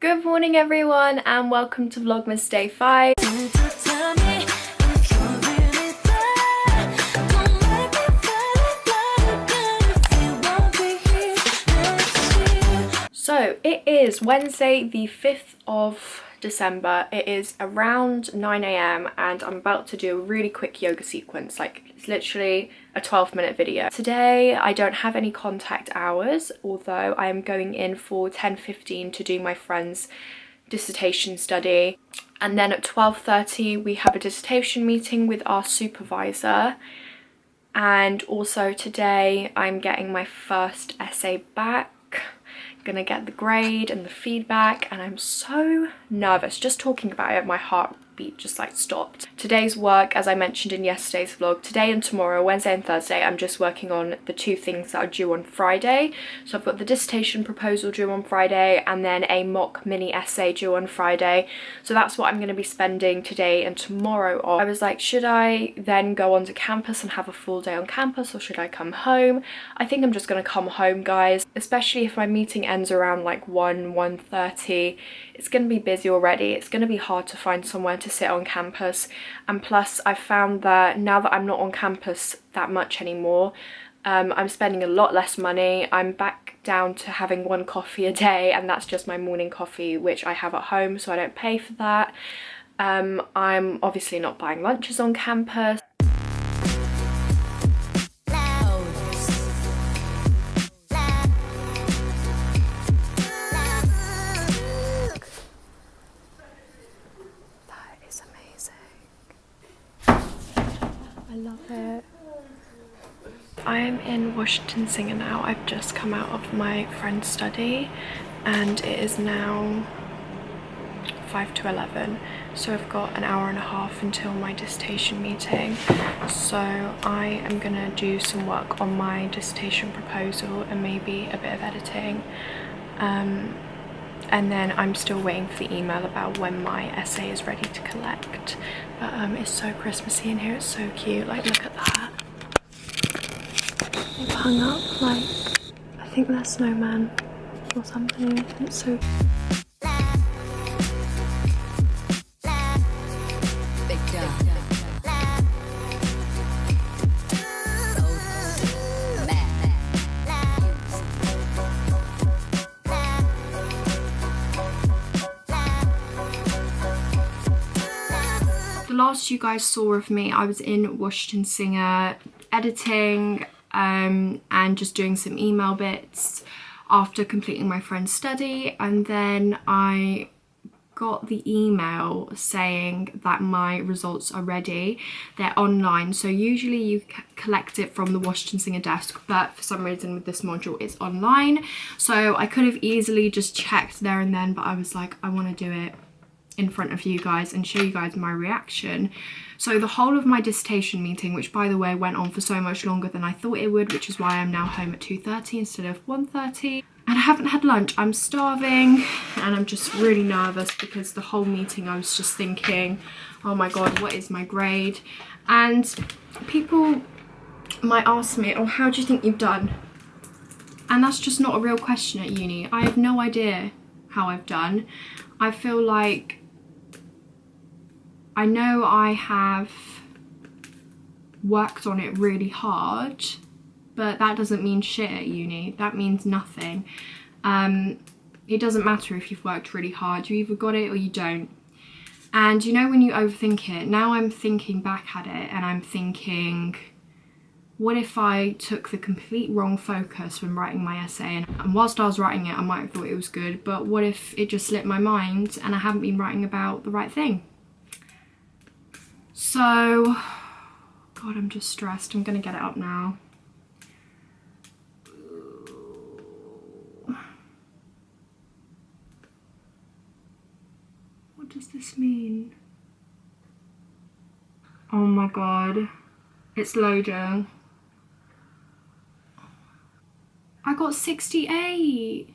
Good morning everyone and welcome to Vlogmas Day 5. So it is Wednesday the 5th of December. It is around 9 AM and I'm about to do a really quick yoga sequence. Like, it's literally a 12-minute video. Today I don't have any contact hours, although I am going in for 10:15 to do my friend's dissertation study, and then at 12:30 we have a dissertation meeting with our supervisor. And also today I'm getting my first essay back. Gonna get the grade and the feedback, and I'm so nervous. Just talking about it, my heartbeat just like stopped. Today's work, as I mentioned in yesterday's vlog, today and tomorrow, Wednesday and Thursday, I'm just working on the two things that are due on Friday. So I've got the dissertation proposal due on Friday and then a mock mini essay due on Friday. So that's what I'm going to be spending today and tomorrow on. I was like, should I then go onto campus and have a full day on campus, or should I come home? I think I'm just going to come home, guys, especially if my meeting ends around like 1:30. It's going to be busy already. It's going to be hard to find somewhere to sit on campus, and plus I've found that now that I'm not on campus that much anymore, I'm spending a lot less money. I'm back down to having one coffee a day, and that's just my morning coffee, which I have at home, so I don't pay for that. I'm obviously not buying lunches on campus. I love it. I am in Washington Singer now. I've just come out of my friend's study and it is now 5 to 11. So I've got an hour and a half until my dissertation meeting. So I am gonna do some work on my dissertation proposal and maybe a bit of editing. And then I'm still waiting for the email about when my essay is ready to collect. But it's so Christmassy in here, it's so cute. Like, look at that. They've hung up like, I think they're snowman or something. It's so last you guys saw of me, I was in Washington Singer editing and just doing some email bits after completing my friend's study, and then I got the email saying that my results are ready. They're online, so usually you collect it from the Washington Singer desk, but for some reason with this module it's online. So I could have easily just checked there and then, but I was like, I want to do it in front of you guys and show you guys my reaction. So the whole of my dissertation meeting, which by the way went on for so much longer than I thought it would, which is why I'm now home at 2:30 instead of 1:30, and I haven't had lunch. I'm starving and I'm just really nervous because the whole meeting I was just thinking, oh my god, what is my grade? And people might ask me, oh, how do you think you've done? And that's just not a real question at uni. I have no idea how I've done. I feel like I know I have worked on it really hard, but that doesn't mean shit at uni. That means nothing. It doesn't matter if you've worked really hard. You either got it or you don't. And you know when you overthink it, now I'm thinking back at it and I'm thinking, what if I took the complete wrong focus when writing my essay, and whilst I was writing it I might have thought it was good, but what if it just slipped my mind and I haven't been writing about the right thing? So, god, I'm just stressed. I'm gonna get it up now. What does this mean? Oh my god, it's loading. I got 68.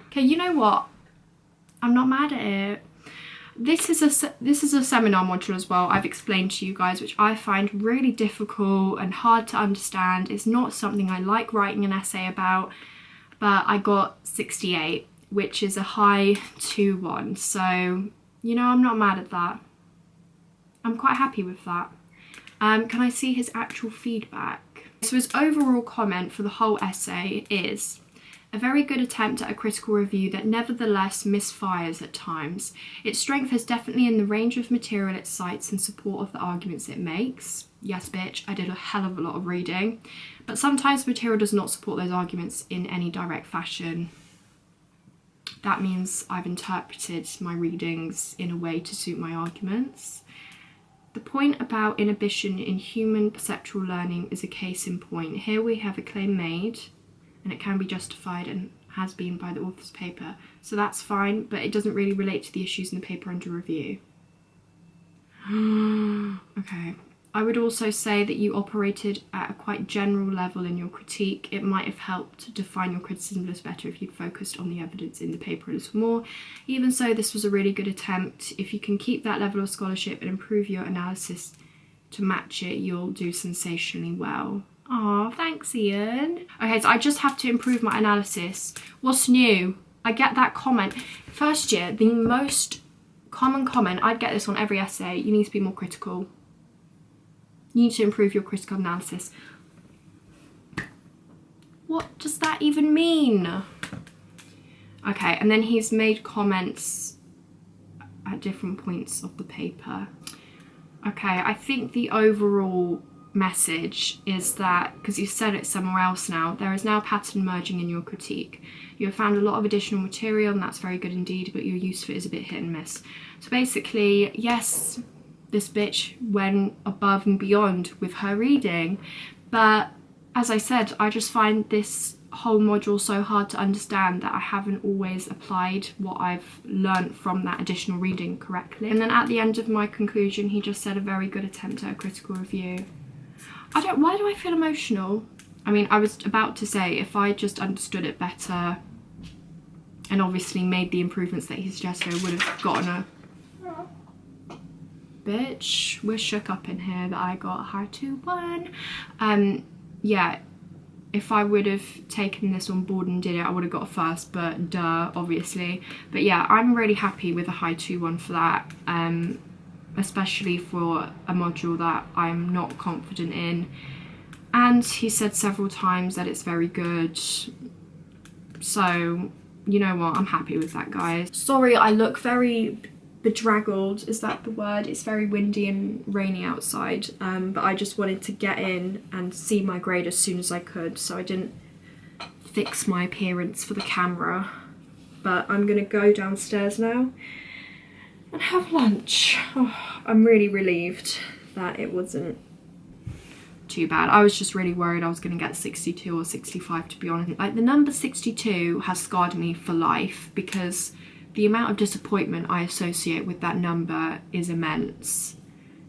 Okay, you know what? I'm not mad at it. This is a seminar module as well, I've explained to you guys, which I find really difficult and hard to understand. It's not something I like writing an essay about. but I got 68, which is a high 2-1. So, you know, I'm not mad at that. I'm quite happy with that. Can I see his actual feedback? So his overall comment for the whole essay is: a very good attempt at a critical review that nevertheless misfires at times. Its strength is definitely in the range of material it cites in support of the arguments it makes. Yes, bitch, I did a hell of a lot of reading. But sometimes material does not support those arguments in any direct fashion. That means I've interpreted my readings in a way to suit my arguments. The point about inhibition in human perceptual learning is a case in point. Here we have a claim made, and it can be justified and has been by the author's paper. So that's fine, but it doesn't really relate to the issues in the paper under review. Okay. I would also say that you operated at a quite general level in your critique. It might have helped define your criticism a little better if you'd focused on the evidence in the paper a little more. Even so, this was a really good attempt. If you can keep that level of scholarship and improve your analysis to match it, you'll do sensationally well. Oh, thanks, Ian. Okay, so I just have to improve my analysis. What's new? I get that comment. First year, the most common comment, I'd get this on every essay: you need to be more critical. You need to improve your critical analysis. What does that even mean? Okay, and then he's made comments at different points of the paper. Okay, I think the overall message is that, because you said it somewhere else now, there is now a pattern emerging in your critique. You have found a lot of additional material, and that's very good indeed, but your use of it is a bit hit and miss. So basically, yes, this bitch went above and beyond with her reading, but as I said, I just find this whole module so hard to understand that I haven't always applied what I've learnt from that additional reading correctly. And then at the end of my conclusion, he just said a very good attempt at a critical review. Why do I feel emotional? I mean, I was about to say, if I just understood it better and obviously made the improvements that he suggested, I would have gotten a... Bitch, we're shook up in here that I got a high 2-1. Yeah, if I would have taken this on board and did it, I would have got a first, but duh, obviously. But yeah, I'm really happy with a high 2-1 for that, especially for a module that I'm not confident in. And he said several times that it's very good. So, you know what, I'm happy with that, guys. Sorry, I look very bedraggled, is that the word? It's very windy and rainy outside, but I just wanted to get in and see my grade as soon as I could, so I didn't fix my appearance for the camera. But I'm gonna go downstairs now and have lunch. Oh, I'm really relieved that it wasn't too bad. I was just really worried I was gonna get 62 or 65, to be honest. Like, the number 62 has scarred me for life, because the amount of disappointment I associate with that number is immense.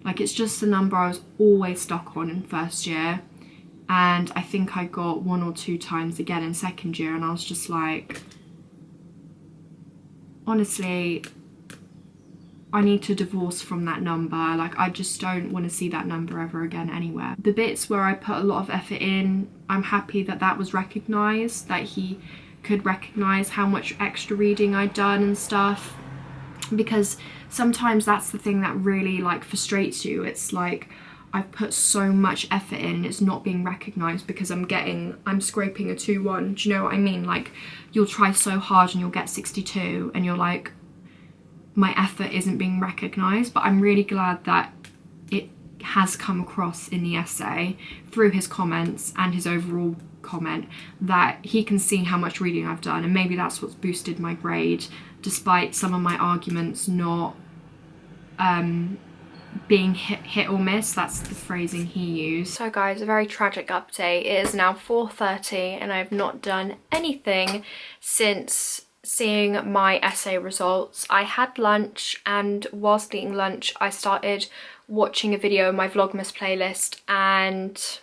Like, it's just the number I was always stuck on in first year, and I think I got 1 or 2 times again in second year, and I was just like, honestly, I need to divorce from that number. Like, I just don't want to see that number ever again anywhere. The bits where I put a lot of effort in, I'm happy that that was recognised, that he could recognise how much extra reading I'd done and stuff, because sometimes that's the thing that really like frustrates you. It's like, I've put so much effort in and it's not being recognised because I'm scraping a 2-1. Do you know what I mean? Like, you'll try so hard and you'll get 62 and you're like, my effort isn't being recognised. But I'm really glad that it has come across in the essay through his comments and his overall comment that he can see how much reading I've done, and maybe that's what's boosted my grade, despite some of my arguments not being hit or miss. That's the phrasing he used. So guys, a very tragic update. It is now 4:30 and I've not done anything since seeing my essay results. I had lunch, and whilst eating lunch I started watching a video in my Vlogmas playlist, and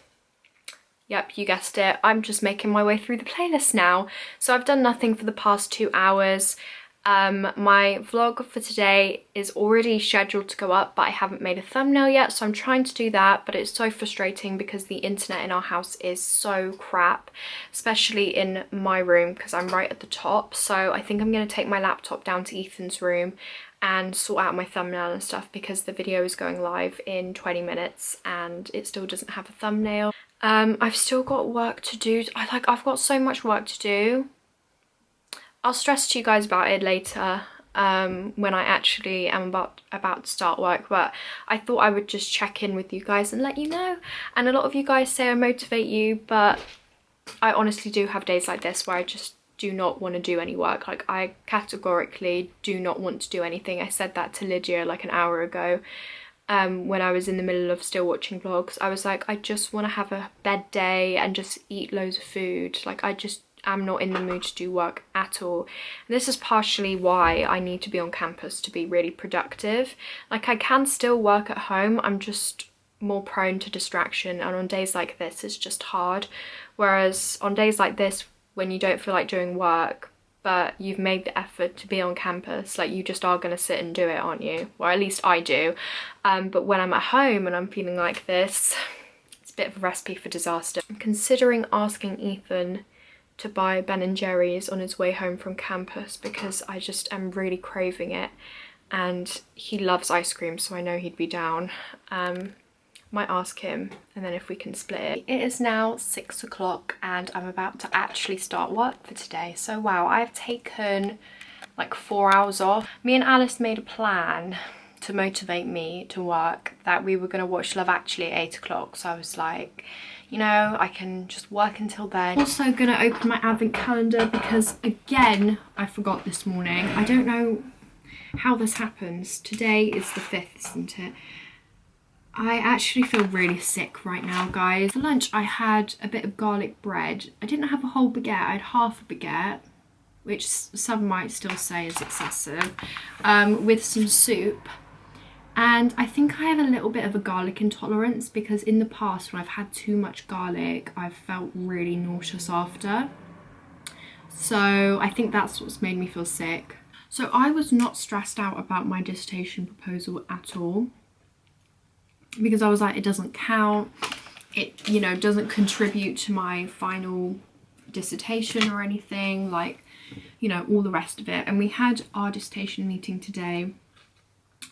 yep, you guessed it, I'm just making my way through the playlist now. So I've done nothing for the past 2 hours, My vlog for today is already scheduled to go up, but I haven't made a thumbnail yet, so I'm trying to do that. But it's so frustrating because the internet in our house is so crap, especially in my room because I'm right at the top. So I think I'm going to take my laptop down to Ethan's room and sort out my thumbnail and stuff, because the video is going live in 20 minutes and it still doesn't have a thumbnail. I've still got work to do. I've got so much work to do. I'll stress to you guys about it later, when I actually am about to start work, but I thought I would just check in with you guys and let you know. And a lot of you guys say I motivate you, but I honestly do have days like this where I just do not want to do any work. Like, I categorically do not want to do anything. I said that to Lydia like an hour ago, when I was in the middle of still watching vlogs. I was like, I just want to have a bed day and just eat loads of food. Like, I'm not in the mood to do work at all. And this is partially why I need to be on campus to be really productive. Like, I can still work at home, I'm just more prone to distraction, and on days like this it's just hard. Whereas on days like this, when you don't feel like doing work but you've made the effort to be on campus, like, you just are going to sit and do it, aren't you? Or at least I do. But when I'm at home and I'm feeling like this, it's a bit of a recipe for disaster. I'm considering asking Ethan to buy Ben & Jerry's on his way home from campus, because I just am really craving it, and he loves ice cream, so I know he'd be down. Might ask him, and then if we can split it. It is now 6 o'clock and I'm about to actually start work for today. So wow, I've taken like 4 hours off. Me and Alice made a plan to motivate me to work, that we were going to watch Love Actually at 8 o'clock. So I was like, you know, I can just work until then. Also gonna open my advent calendar because, again, I forgot this morning. I don't know how this happens. Today is the 5th, isn't it? I actually feel really sick right now, guys. For lunch, I had a bit of garlic bread. I didn't have a whole baguette, I had half a baguette, which some might still say is excessive, with some soup. And I think I have a little bit of a garlic intolerance, because in the past when I've had too much garlic, I've felt really nauseous after. So I think that's what's made me feel sick. So I was not stressed out about my dissertation proposal at all, because I was like, it doesn't count. It, you know, doesn't contribute to my final dissertation or anything, like, you know, all the rest of it. And we had our dissertation meeting today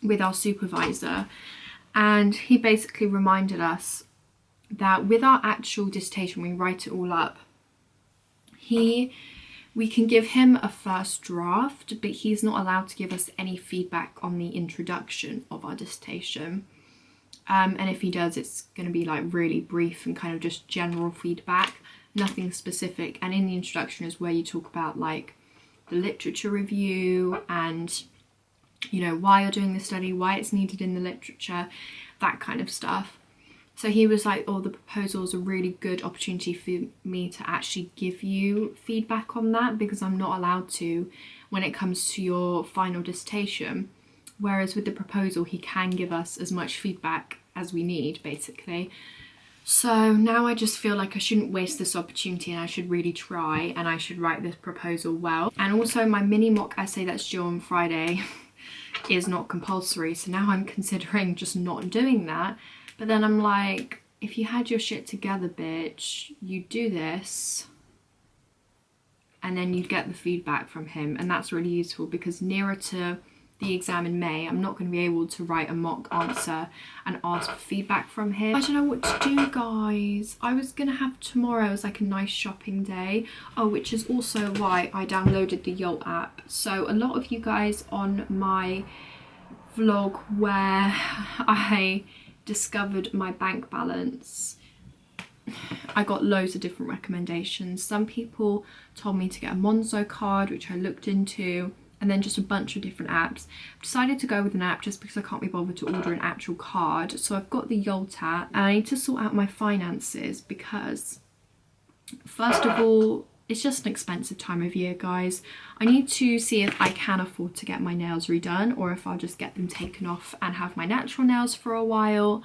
with our supervisor, and he basically reminded us that with our actual dissertation, we write it all up, we can give him a first draft, but he's not allowed to give us any feedback on the introduction of our dissertation. And if he does, it's going to be like really brief and kind of just general feedback, nothing specific. And in the introduction is where you talk about like the literature review and, you know, why you're doing the study, why it's needed in the literature, that kind of stuff. So he was like, oh, the proposal is a really good opportunity for me to actually give you feedback on that, because I'm not allowed to when it comes to your final dissertation. Whereas with the proposal, he can give us as much feedback as we need, basically. So now I just feel like I shouldn't waste this opportunity, and I should really try, and I should write this proposal well. And also my mini mock essay that's due on Friday is not compulsory, so now I'm considering just not doing that. But then I'm like, if you had your shit together, bitch, you'd do this and then you'd get the feedback from him, and that's really useful, because nearer to the exam in May, I'm not going to be able to write a mock answer and ask for feedback from him. I don't know what to do, guys. I was going to have tomorrow as like a nice shopping day. Oh, which is also why I downloaded the Yolt app. So a lot of you guys on my vlog where I discovered my bank balance, I got loads of different recommendations. Some people told me to get a Monzo card, which I looked into, and then just a bunch of different apps. I've decided to go with an app just because I can't be bothered to order an actual card. So I've got the Yolt app, and I need to sort out my finances, because first of all, it's just an expensive time of year, guys. I need to see if I can afford to get my nails redone, or if I'll just get them taken off and have my natural nails for a while.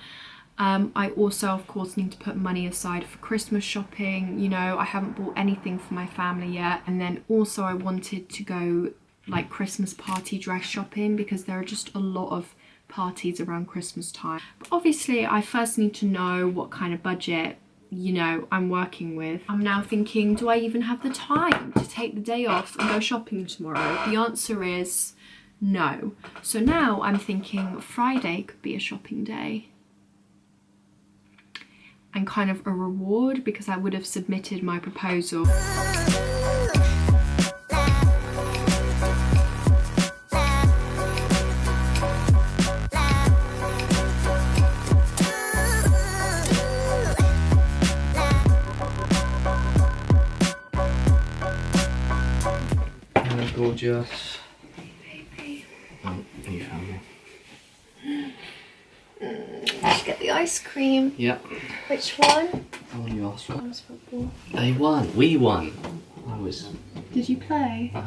I also, of course, need to put money aside for Christmas shopping. You know, I haven't bought anything for my family yet. And then also I wanted to go like Christmas party dress shopping because there are just a lot of parties around Christmas time. But obviously I first need to know what kind of budget, you know, I'm working with. I'm now thinking, do I even have the time to take the day off and go shopping tomorrow? The answer is no. So now I'm thinking Friday could be a shopping day and kind of a reward because I would have submitted my proposal. Gorgeous. Baby. Oh, you found me. Let's get the ice cream. Yep. Which one? The one you asked for. That was football. They won. We won. I was. Did you play? No.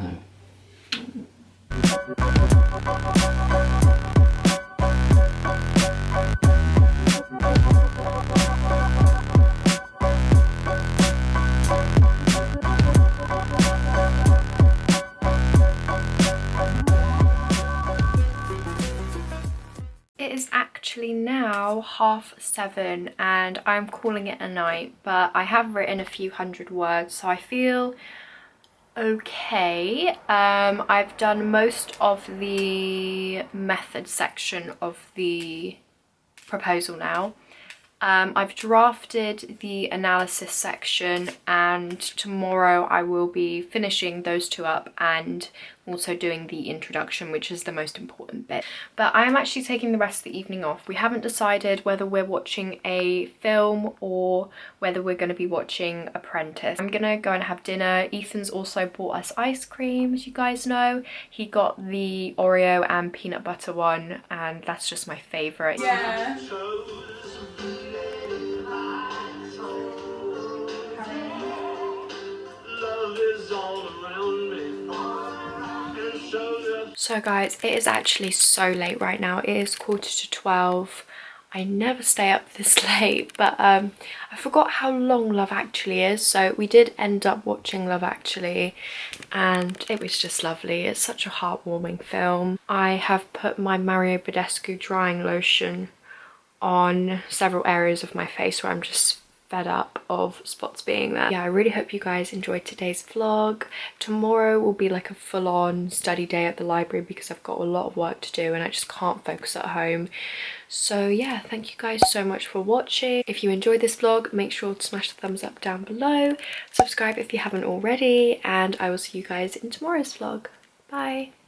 It is actually now 7:30 and I'm calling it a night, but I have written a few hundred words, so I feel okay. I've done most of the method section of the proposal now. I've drafted the analysis section and tomorrow I will be finishing those two up and also doing the introduction, which is the most important bit. But I am actually taking the rest of the evening off. We haven't decided whether we're watching a film or whether we're going to be watching Apprentice. I'm gonna go and have dinner. Ethan's also bought us ice cream, as you guys know. He got the Oreo and peanut butter one and that's just my favourite. Yeah. So guys, it is actually so late right now. It is 11:45. I never stay up this late, but I forgot how long Love Actually is. So we did end up watching Love Actually and it was just lovely. It's such a heartwarming film. I have put my Mario Badescu drying lotion on several areas of my face where I'm just fed up of spots being there. Yeah, I really hope you guys enjoyed today's vlog. Tomorrow will be like a full-on study day at the library because I've got a lot of work to do and I just can't focus at home. So yeah, thank you guys so much for watching. If you enjoyed this vlog, make sure to smash the thumbs up down below. Subscribe if you haven't already, and I will see you guys in tomorrow's vlog. Bye.